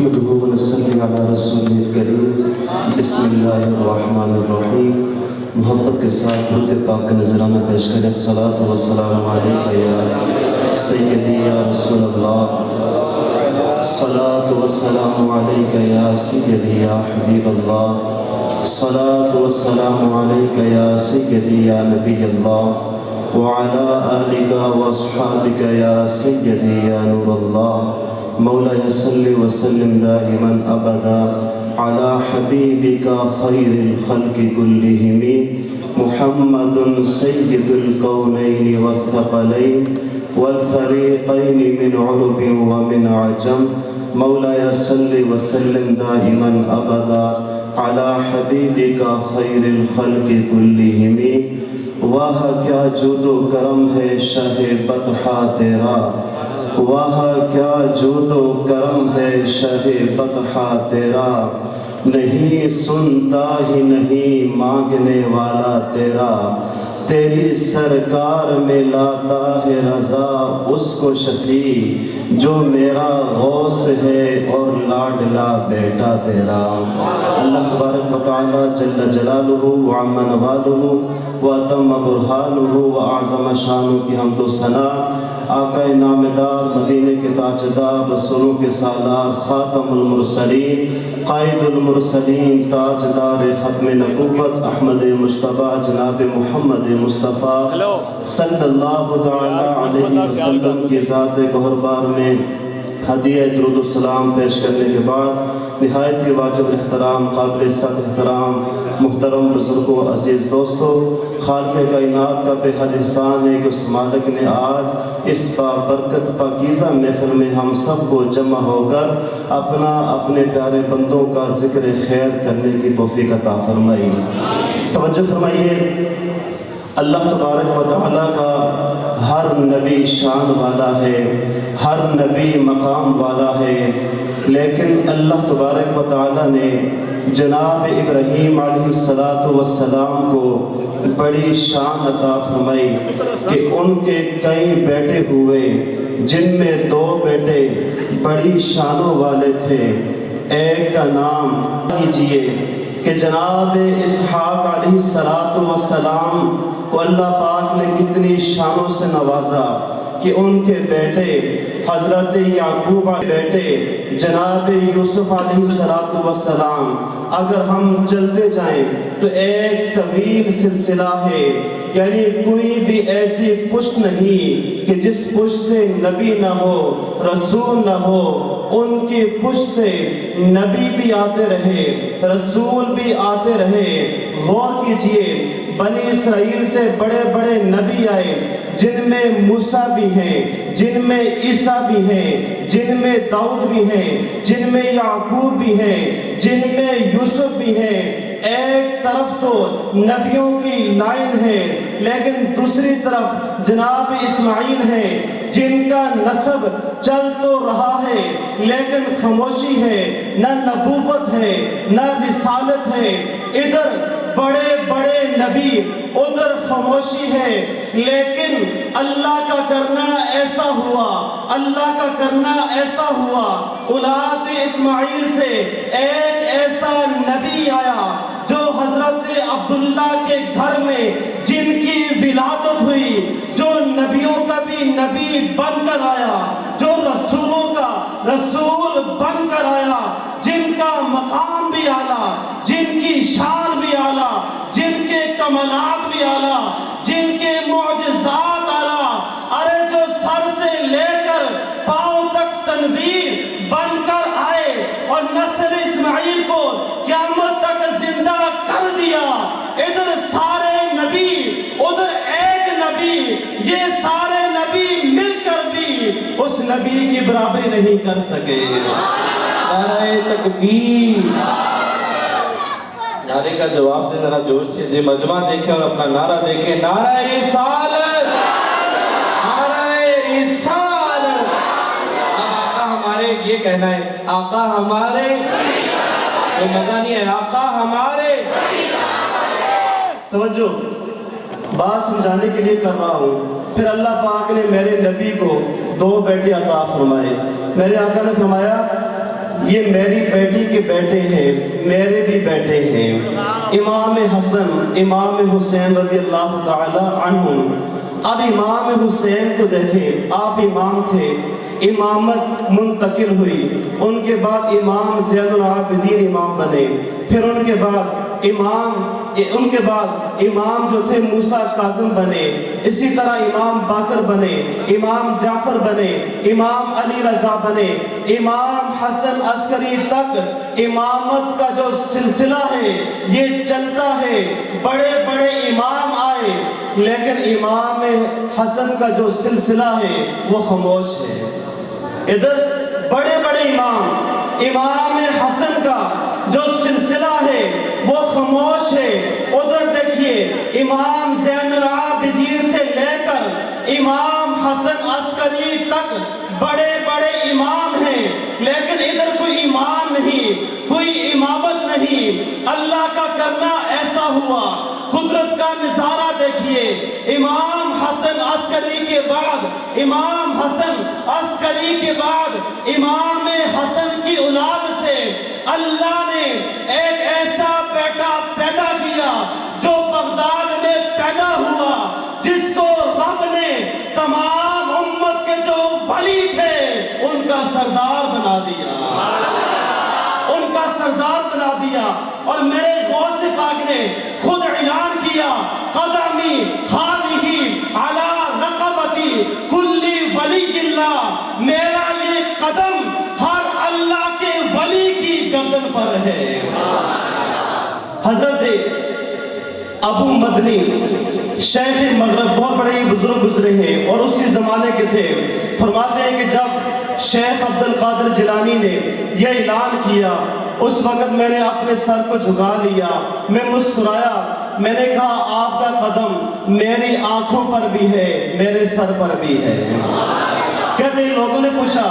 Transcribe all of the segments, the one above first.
نحمده ونصلي على رسوله الكريم بسم اللہ الرحمن الرحیم۔ محبت کے ساتھ درود پاک کا نذرانہ پیش کریں۔ الصلاۃ والسلام علیک یا سیدی یا رسول اللہ، الصلاۃ والسلام علیک یا سیدی یا حبیب اللہ، الصلاۃ والسلام علیک یا سیدی یا نبی اللہ، وعلی آلک واصحابک یا سیدی یا نور اللہ۔ مولاي صل وسلم دائما ابدا على حبيبك خير الخلق كلهم محمد سيد الكونين والثقلين والفريقين من عرب ومن عجم۔ مولاي صل وسلم دائما ابدا على حبيبك خير الخلق كلهم۔ واہ کیا جود و کرم ہے شاہ بطحہ تیرا، واہ کیا جود و کرم ہے شاہ بطحہ تیرا، نہیں سنتا ہی نہیں مانگنے والا تیرا، تیری سرکار میں لاتا ہے رضا اس کو شفیع جو میرا غوث ہے اور لاڈلا بیٹا تیرا۔ اللہ تبارک و تعالی جل جلالہ وعم نوالہ واتم برہانہ واعظم شانہ کی حمد و ثنا آقا نامدار مدینے کے تاجدار رسولوں کے سالار خاتم المرسلین قائد المرسلین تاجدار ختم نبوت احمد مصطفیٰ جناب محمد مصطفیٰ صلی اللہ تعالی علیہ وسلم کی ذات گہربار میں ہدیہ درود السلام پیش کرنے کے بعد نہایت ہی واجب احترام قابل صد احترام محترم بزرگوں عزیز دوستوں، خالق کائنات کا بے حد احسان ہے کہ اس مالک نے آج اس بابرکت پاکیزہ محفل میں ہم سب کو جمع ہو کر اپنے پیارے بندوں کا ذکر خیر کرنے کی توفیق عطا فرمائی۔ توجہ فرمائیے، اللہ تبارک و تعالیٰ کا ہر نبی شان والا ہے، ہر نبی مقام والا ہے، لیکن اللہ تبارک و تعالیٰ نے جناب ابراہیم علیہ السلام کو بڑی شان عطا فرمائی کہ ان کے کئی بیٹے ہوئے جن میں 2 بیٹے بڑی شانوں والے تھے۔ ایک کا نام کیجئے کہ جناب اسحاق علیہ السلام کو اللہ پاک نے کتنی شانوں سے نوازا کہ ان کے بیٹے حضرت یعقوب کے بیٹے جناب یوسف علیہ السلام اگر ہم چلتے جائیں تو ایک طویل سلسلہ ہے، یعنی کوئی بھی ایسی پشت نہیں کہ جس پشت سے نبی نہ ہو رسول نہ ہو، ان کی پشت سے نبی بھی آتے رہے رسول بھی آتے رہے۔ غور کیجئے، بنی اسرائیل سے بڑے بڑے نبی آئے جن میں موسیٰ بھی ہیں، جن میں عیسیٰ بھی ہیں، جن میں داؤد بھی ہیں، جن میں یعقوب بھی ہیں، جن میں یوسف بھی ہیں۔ ایک طرف تو نبیوں کی لائن ہے لیکن دوسری طرف جناب اسماعیل ہیں جن کا نسب چل تو رہا ہے لیکن خاموشی ہے، نہ نبوت ہے نہ رسالت ہے۔ ادھر بڑے بڑے نبی، ادھر خاموشی ہے، لیکن اللہ کا کرنا ایسا ہوا، اللہ کا کرنا ایسا ہوا، اولاد اسماعیل سے ایک ایسا نبی آیا جو حضرت عبداللہ کے گھر میں جن کی ولادت ہوئی، جو نبیوں کا بھی نبی بن کر آیا، جو رسولوں کا رسول بن کر آیا، جن کا مقام بھی اعلیٰ، جن کی شان بھی اعلیٰ، جن کے کمالات بھی اعلیٰ، جن کے معجزات اعلیٰ، ارے جو سر سے لے کر پاؤں تک تنویر بن کر آئے اور نسل اسماعیل کو قیامت تک زندہ کر دیا۔ ادھر سارے نبی، ادھر ایک نبی، یہ سارے نبی مل کر بھی اس نبی کی برابری نہیں کر سکے۔ نعرہ تکبیر، نعرے کا جواب دے ذرا جوش سے، جی مجمع دیکھیں اور اپنا نعرہ دیکھیں، نعرہ رسالت، نعرہ رسالت۔ آقا ہمارے، یہ کہنا ہے آقا ہمارے، تو مزہ نہیں ہے، آقا ہمارے۔ توجہ، بات سمجھانے کے لیے کر رہا ہوں۔ پھر اللہ پاک نے میرے نبی کو 2 بیٹے عطا فرمائے۔ میرے آقا نے فرمایا یہ میری بیٹی کے بیٹے ہیں، میرے بھی بیٹے ہیں، امام حسن امام حسین رضی اللہ تعالی عنہم۔ اب امام حسین کو دیکھیں، آپ امام تھے، امامت منتقل ہوئی، ان کے بعد امام زین العابدین امام بنے، پھر ان کے بعد امام جو تھے موسیٰ کاظم بنے، اسی طرح امام باقر بنے، امام جعفر بنے، امام علی رضا بنے، امام حسن عسکری تک امامت کا جو سلسلہ ہے یہ چلتا ہے۔ بڑے بڑے امام آئے لیکن امام حسن کا جو سلسلہ ہے وہ خاموش ہے۔ ادھر بڑے بڑے امام حسن کا جو سلسلہ ہے وہ خاموش ہے، ادھر دیکھیے امام زین العابدین سے لے کر امام حسن عسکری تک بڑے بڑے امام ہیں، لیکن ادھر کوئی امام نہیں، کوئی امامت نہیں۔ اللہ کا کرنا ایسا ہوا، قدرت کا نظارہ دیکھیے، امام حسن عسکری کے بعد امام حسن عسکری کے بعد امام حسن کی اولاد سے اللہ نے ایک ایسا بیٹا پیدا کیا جو بغداد میں پیدا ہوا، جس کو رب نے تمام امت کے جو ولی تھے ان کا سردار بنا دیا، ان کا سردار بنا دیا۔ اور میرے غوث پاک نے خود اعلان کیا، قدمی حاضی علی رقبتی کل ولی اللہ، میرا یہ قدم ہر اللہ کے ولی کی گردن پر ہے۔ حضرت ابو مدنی شیخ مغرب بہت بڑے بزرگ گزرے ہیں اور اسی زمانے کے تھے، فرماتے ہیں کہ جب شیخ عبد القادر جیلانی نے یہ اعلان کیا اس وقت میں نے اپنے سر کو جھکا لیا، میں مسکرایا، میں نے کہا آپ کا قدم میری آنکھوں پر بھی ہے، میرے سر پر بھی ہے۔ کہتے ہیں لوگوں نے پوچھا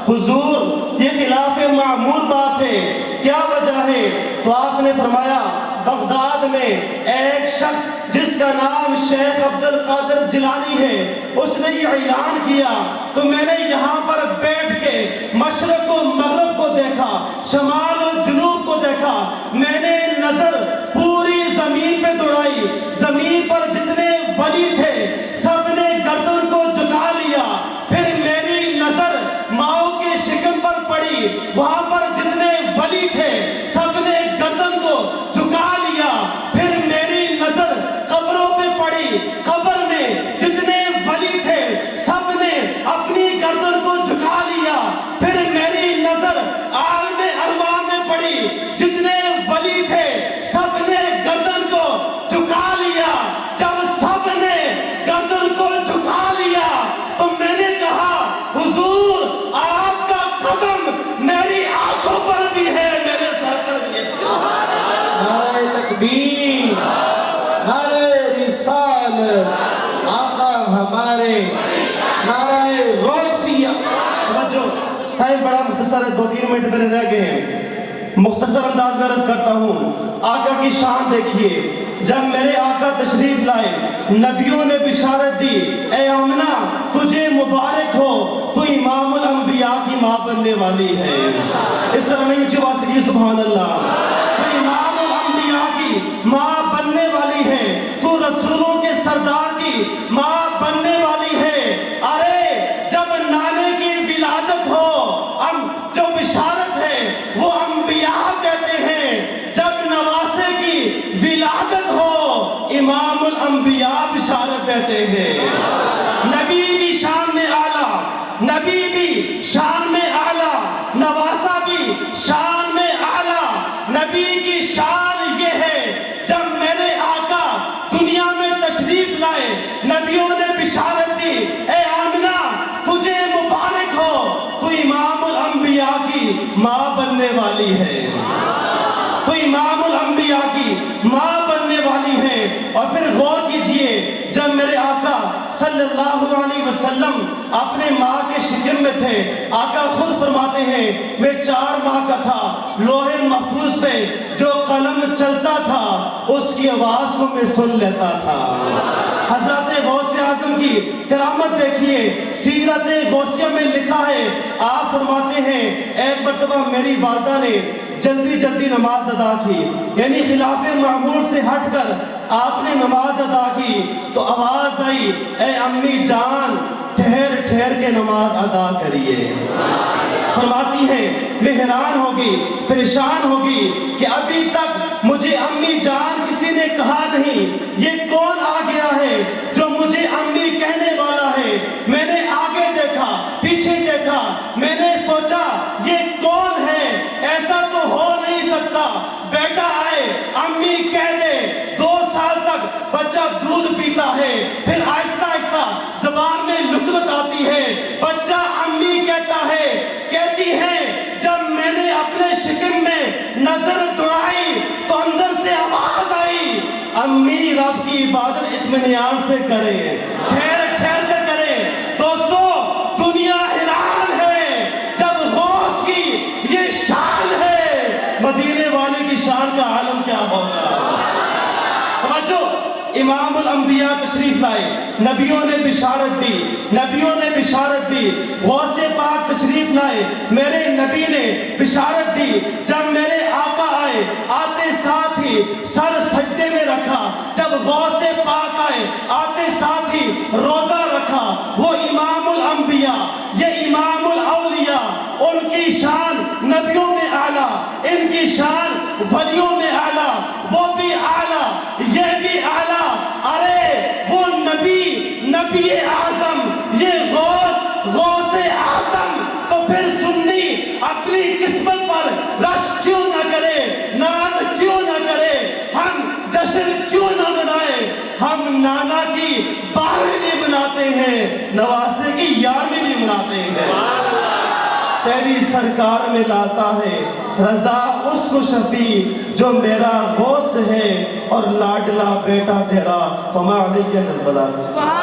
حضور یہ خلاف معمول بات ہے، کیا وجہ ہے؟ تو آپ نے فرمایا بغداد میں ایک شخص جس کا نام شیخ عبد القادر جیلانی ہے، اس نے یہ اعلان کیا تو میں نے یہاں پر بیٹھ کے مشرق و مغرب کو دیکھا، شمال و جنوب کو دیکھا، میں نے نظر پوری زمین پہ دوڑائی، زمین پر جتنے ولی تھے سب نے گردن کو جھکا لیا، پھر میری نظر ماؤں کے شکم پر پڑی، وہاں پر جتنے ولی تھے سب نے گردن کو جھکا لیا، پھر میری نظر قبروں پہ پڑی، قبر میں جتنے ولی تھے سب نے اپنی گردن کو جھکا لیا، پھر میری نظر عالم ارواح میں پڑی، جتنے ولی تھے سب نے گردن کو جھکا لیا۔ جب سب نے گردن کو جھکا لیا تو میں نے کہا حضور آپ کا قدم میری آنکھوں پر بھی ہے، میرے سر پر بھی ہے۔ نعرہ تکبیر، نعرہ رسالت، آقا ہمارے، نعرہ غوثیہ۔ ٹائم بڑا مختصر ہے، 2-3 منٹ میرے رہ گئے ہیں، مختصر انداز میں عرض کرتا ہوں۔ آقا کی شان دیکھیے، جب میرے آقا تشریف لائے نبیوں نے بشارت دی، اے آمنہ تجھے مبارک ہو، تو امام الانبیاء کی ماں بننے والی ہے۔ اس طرح نہیں اونچی آواز سے سبحان اللہ، تو امام الانبیاء کی ماں بننے والی ہے، تو رسولوں کے سردار کی ماں بننے والی ہے۔ ارے جب نانے کی ولادت ہو، جو بشارت ہے وہ انبیاء دیتے ہیں، جب نواسے کی ولادت ہو امام الانبیاء بشارت دیتے ہیں۔ نبی بھی شان میں اعلیٰ، نبی بھی شان میں اعلیٰ، نواسہ بھی شان میں اعلیٰ۔ نبی کی شان یہ ہے جب میرے آقا دنیا میں تشریف لائے، نبیوں نے بشارت دی، اے آمنہ تجھے مبارک ہو، تو امام الانبیاء کی ماں بننے والی ہے، تو امام الانبیاء کی ماں بننے والی ہے۔ اور پھر غور کیجئے، جب میرے آقا صلی اللہ علیہ وسلم اپنے ماں کے شکم میں تھے، آقا خود فرماتے ہیں میں 4 ماہ کا تھا، لوح محفوظ پہ جو قلم چلتا تھا اس کی آواز کو میں سن لیتا تھا۔ حضرت غوث اعظم کی کرامت دیکھیے، سیرت غوثیہ میں لکھا ہے، آپ فرماتے ہیں ایک مرتبہ میری والدہ نے جلدی جلدی نماز ادا کی، یعنی خلاف معمول سے ہٹ کر آپ نے نماز ادا کی تو آواز آئی، اے امی جان ٹھہر ٹھہر کے نماز ادا کریے۔ فرماتی ہیں میں حیران ہوگی، پریشان ہوگی کہ ابھی تک مجھے امی جان کسی نے کہا نہیں، یہ کون آ گیا ہے جو مجھے امی کہنے والا ہے؟ میں نے آگے دیکھا، پیچھے دیکھا، میں نے سوچا یہ کون ہے؟ ایسا تو ہو نہیں سکتا، بیٹا آئے امی کہہ دے۔ 2 سال تک بچہ دودھ پیتا ہے، پھر آہستہ آہستہ زبان میں لغت آتی ہے، بچہ امی کہتا ہے، کہتی ہے جب میں نے اپنے شکم میں نظر دوڑائی تو اندر سے آواز آئی، امی رب کی عبادت اطمینان سے کریں، ٹھہر ٹھہر کے کریں۔ دوستو دنیا حیران ہے جب غوث کی یہ شان ہے، مدینے والے کی شان کا عالم کیا ہوگا؟ توجہ، امام الانبیاء تشریف لائے، نبیوں نے بشارت دی، نبیوں نے بشارت دی، غوث پاک تشریف لائے، میرے نبی نے بشارت دی۔ جب میرے آقا آئے، آتے ساتھ ہی سر سجدے میں رکھا، جب غوث پاک آئے آتے ساتھ ہی روزہ رکھا۔ وہ امام الانبیاء، یہ امام الاولیاء، ان کی شان نبیوں میں اعلیٰ، ان کی شان ولیوں میں اعلیٰ، وہ بھی اعلیٰ یہ بھی اعلیٰ۔ ارے وہ نبی اعظم، یہ غوث اعظم، تو پھر سنی اپنی قسمت پر رش کیوں نہ کرے، ناز کیوں نہ کرے، ہم جشن کیوں نہ منائے؟ ہم نانا کی 12ویں بھی مناتے ہیں، نواسے کی 11ویں بھی مناتے ہیں۔ تیری سرکار میں لاتا ہے رضا اس کو شفیع جو میرا غوث ہے اور لاڈلا بیٹا تیرا، وما علیک الا البلاغ۔